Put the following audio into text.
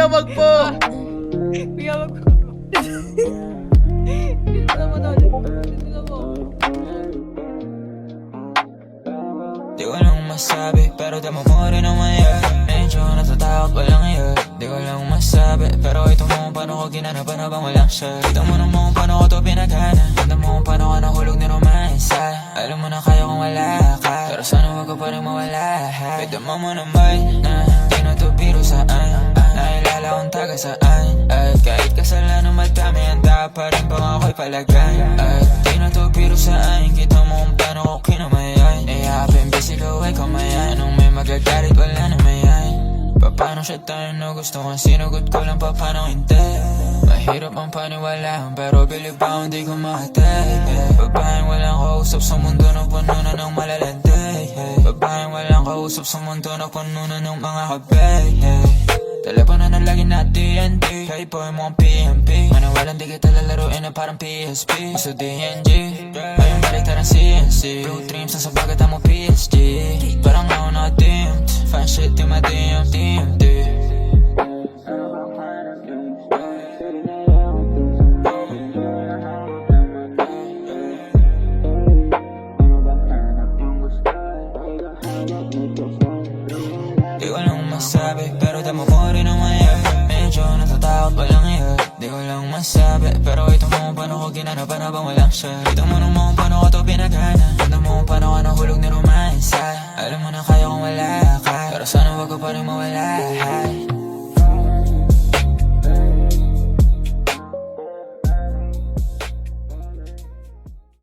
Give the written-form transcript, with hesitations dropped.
wag po! Kuya, wag po. Dito mo daw. Dito mo. Di ko lang masabi, pero tama mo rin naman yan. Medyo natatakot pa lang yan. Di ko lang masabi, pero ito mo kung paano ko ginanapan habang walang siya. Ito mo naman kung paano ko to pinagana. Ganda mo kung paano ka nahulog ni romansa. Alam mo na kaya kung wala ka, pero sana wag ka pa rin mawala. Pwede mo naman na di na to biro saan. Nailala kong taga saan. At kahit kasalanan madami, handa pa rin bang ako'y palagay. At di na to biro saan. Kita mo kung paano ko kinamayan. Ihapin bis ikaw ay kamayan. Nung may magagalit wala naman yan. Paano siya tayo na gusto kong sinugot ko lang pa paano hindi. Mahirap ang paniwalaan pero believe ba hindi ko makatay. Babaeng walang kausap sa mundo na puno na ng malalantay. Babaeng walang kausap sa mundo na puno na ng mga kabay. Telepono na lagi na TNT. Kahit po ay mukhang PMP. Manawalan di kita lalaroin na parang PSP. Gusto DNG Ngayong baliktad ang CNC. Blue dreams na sa bagat mo PSG. Parang ako na-dimmed. Fan shit di ma-DMD. Di ko lang masabi, pero tama mo rin naman yan. Medyo natatakot pa lang yan. Di ko lang masabi, pero ito mo kung paano ko ginanapan habang walang siya. Ito mo